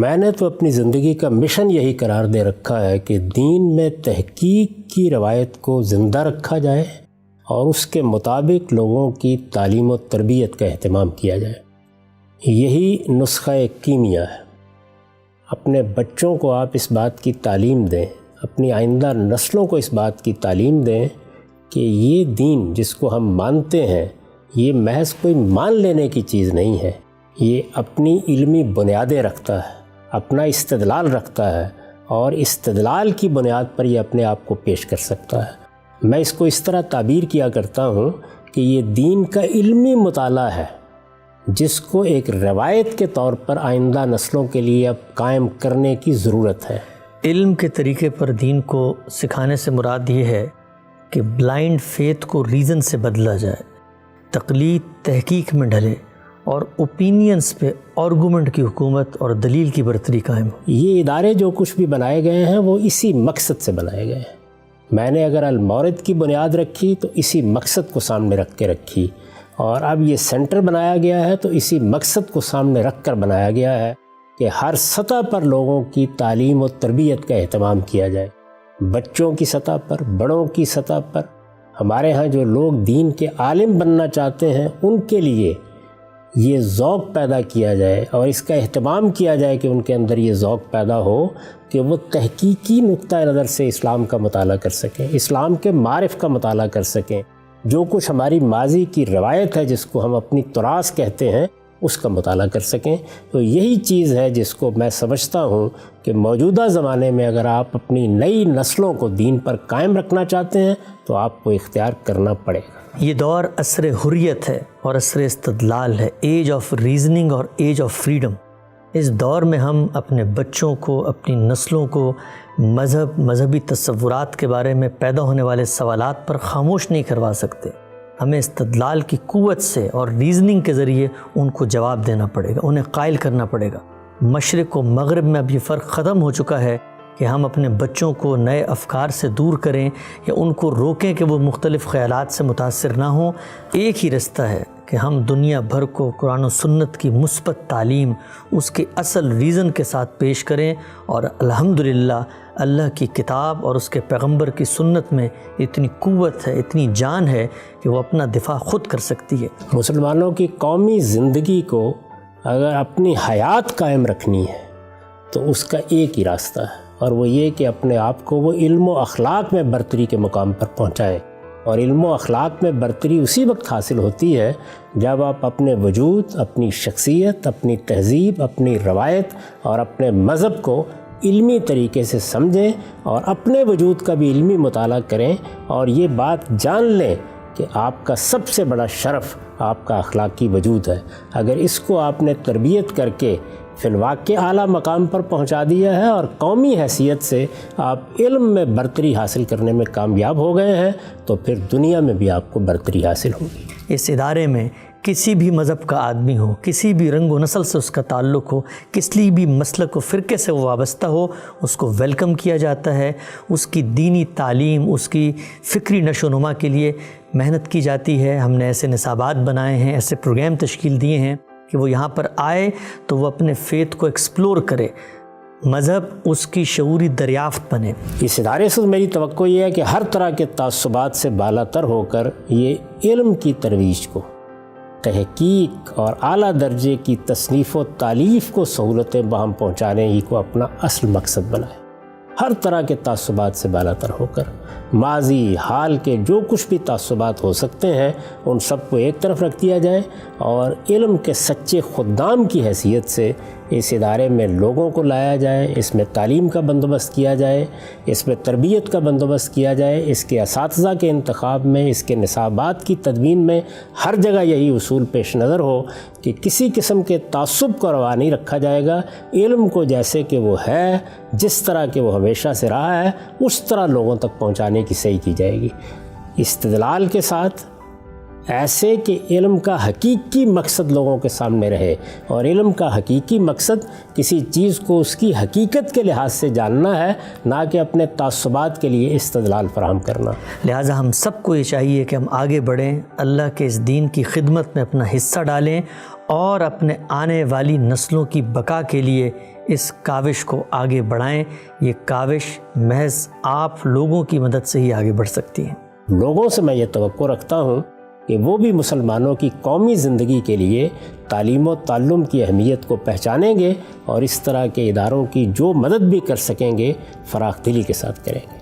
میں نے تو اپنی زندگی کا مشن یہی قرار دے رکھا ہے کہ دین میں تحقیق کی روایت کو زندہ رکھا جائے اور اس کے مطابق لوگوں کی تعلیم و تربیت کا اہتمام کیا جائے۔ یہی نسخہ کیمیا ہے۔ اپنے بچوں کو آپ اس بات کی تعلیم دیں، اپنی آئندہ نسلوں کو اس بات کی تعلیم دیں کہ یہ دین جس کو ہم مانتے ہیں یہ محض کوئی مان لینے کی چیز نہیں ہے، یہ اپنی علمی بنیادیں رکھتا ہے، اپنا استدلال رکھتا ہے، اور استدلال کی بنیاد پر یہ اپنے آپ کو پیش کر سکتا ہے۔ میں اس کو اس طرح تعبیر کیا کرتا ہوں کہ یہ دین کا علمی مطالعہ ہے جس کو ایک روایت کے طور پر آئندہ نسلوں کے لیے اب قائم کرنے کی ضرورت ہے۔ علم کے طریقے پر دین کو سکھانے سے مراد یہ ہے کہ بلائنڈ فیتھ کو ریزن سے بدلا جائے، تقلید تحقیق میں ڈھلے، اور اوپینینز پہ آرگومنٹ کی حکومت اور دلیل کی برتری قائم ہو۔ یہ ادارے جو کچھ بھی بنائے گئے ہیں وہ اسی مقصد سے بنائے گئے ہیں۔ میں نے اگر المورد کی بنیاد رکھی تو اسی مقصد کو سامنے رکھ کے رکھی، اور اب یہ سینٹر بنایا گیا ہے تو اسی مقصد کو سامنے رکھ کر بنایا گیا ہے کہ ہر سطح پر لوگوں کی تعلیم و تربیت کا اہتمام کیا جائے، بچوں کی سطح پر، بڑوں کی سطح پر۔ ہمارے ہاں جو لوگ دین کے عالم بننا چاہتے ہیں ان کے لیے یہ ذوق پیدا کیا جائے اور اس کا اہتمام کیا جائے کہ ان کے اندر یہ ذوق پیدا ہو کہ وہ تحقیقی نقطہ نظر سے اسلام کا مطالعہ کر سکیں، اسلام کے معارف کا مطالعہ کر سکیں، جو کچھ ہماری ماضی کی روایت ہے جس کو ہم اپنی تراث کہتے ہیں اس کا مطالعہ کر سکیں۔ تو یہی چیز ہے جس کو میں سمجھتا ہوں کہ موجودہ زمانے میں اگر آپ اپنی نئی نسلوں کو دین پر قائم رکھنا چاہتے ہیں تو آپ کو اختیار کرنا پڑے گا۔ یہ دور عصر حریت ہے اور عصر استدلال ہے، ایج آف ریزننگ اور ایج آف فریڈم۔ اس دور میں ہم اپنے بچوں کو، اپنی نسلوں کو مذہبی تصورات کے بارے میں پیدا ہونے والے سوالات پر خاموش نہیں کروا سکتے۔ ہمیں استدلال کی قوت سے اور ریزننگ کے ذریعے ان کو جواب دینا پڑے گا، انہیں قائل کرنا پڑے گا۔ مشرق و مغرب میں اب یہ فرق ختم ہو چکا ہے کہ ہم اپنے بچوں کو نئے افکار سے دور کریں یا ان کو روکیں کہ وہ مختلف خیالات سے متاثر نہ ہوں۔ ایک ہی رستہ ہے کہ ہم دنیا بھر کو قرآن و سنت کی مثبت تعلیم اس کے اصل ریزن کے ساتھ پیش کریں، اور الحمدللہ اللہ کی کتاب اور اس کے پیغمبر کی سنت میں اتنی قوت ہے، اتنی جان ہے کہ وہ اپنا دفاع خود کر سکتی ہے۔ مسلمانوں کی قومی زندگی کو اگر اپنی حیات قائم رکھنی ہے تو اس کا ایک ہی راستہ ہے، اور وہ یہ کہ اپنے آپ کو وہ علم و اخلاق میں برتری کے مقام پر پہنچائیں۔ اور علم و اخلاق میں برتری اسی وقت حاصل ہوتی ہے جب آپ اپنے وجود، اپنی شخصیت، اپنی تہذیب، اپنی روایت اور اپنے مذہب کو علمی طریقے سے سمجھیں اور اپنے وجود کا بھی علمی مطالعہ کریں، اور یہ بات جان لیں کہ آپ کا سب سے بڑا شرف آپ کا اخلاقی وجود ہے۔ اگر اس کو آپ نے تربیت کر کے فی الواقع اعلیٰ مقام پر پہنچا دیا ہے اور قومی حیثیت سے آپ علم میں برتری حاصل کرنے میں کامیاب ہو گئے ہیں تو پھر دنیا میں بھی آپ کو برتری حاصل ہوگی۔ اس ادارے میں کسی بھی مذہب کا آدمی ہو، کسی بھی رنگ و نسل سے اس کا تعلق ہو، کسی بھی مسلک و فرقے سے وہ وابستہ ہو، اس کو ویلکم کیا جاتا ہے۔ اس کی دینی تعلیم، اس کی فکری نشو و نما کے لیے محنت کی جاتی ہے۔ ہم نے ایسے نصابات بنائے ہیں، ایسے پروگرام تشکیل دیے ہیں کہ وہ یہاں پر آئے تو وہ اپنے فیتھ کو ایکسپلور کرے، مذہب اس کی شعوری دریافت بنے۔ اس ادارے سے میری توقع یہ ہے کہ ہر طرح کے تعصبات سے بالا تر ہو کر یہ علم کی ترویج کو، تحقیق اور اعلیٰ درجے کی تصنیف و تالیف کو سہولتیں باہم پہنچانے ہی کو اپنا اصل مقصد بنائے۔ ہر طرح کے تعصبات سے بالا تر ہو کر ماضی حال کے جو کچھ بھی تعصبات ہو سکتے ہیں ان سب کو ایک طرف رکھ دیا جائے، اور علم کے سچے خدام کی حیثیت سے اس ادارے میں لوگوں کو لایا جائے، اس میں تعلیم کا بندوبست کیا جائے، اس میں تربیت کا بندوبست کیا جائے، اس کے اساتذہ کے انتخاب میں، اس کے نصابات کی تدوین میں ہر جگہ یہی اصول پیش نظر ہو کہ کسی قسم کے تعصب کو روا نہیں رکھا جائے گا۔ علم کو جیسے کہ وہ ہے، جس طرح کہ وہ ہمیشہ سے رہا ہے، اس طرح لوگوں تک پہنچانے کی صحیح کی جائے گی، استدلال کے ساتھ، ایسے کہ علم کا حقیقی مقصد لوگوں کے سامنے رہے، اور علم کا حقیقی مقصد کسی چیز کو اس کی حقیقت کے لحاظ سے جاننا ہے، نہ کہ اپنے تعصبات کے لیے استدلال فراہم کرنا۔ لہٰذا ہم سب کو یہ چاہیے کہ ہم آگے بڑھیں، اللہ کے اس دین کی خدمت میں اپنا حصہ ڈالیں، اور اپنے آنے والی نسلوں کی بقا کے لیے اس کاوش کو آگے بڑھائیں۔ یہ کاوش محض آپ لوگوں کی مدد سے ہی آگے بڑھ سکتی ہے۔ لوگوں سے میں یہ توقع رکھتا ہوں کہ وہ بھی مسلمانوں کی قومی زندگی کے لیے تعلیم و تعلم کی اہمیت کو پہچانیں گے اور اس طرح کے اداروں کی جو مدد بھی کر سکیں گے فراخ دلی کے ساتھ کریں گے۔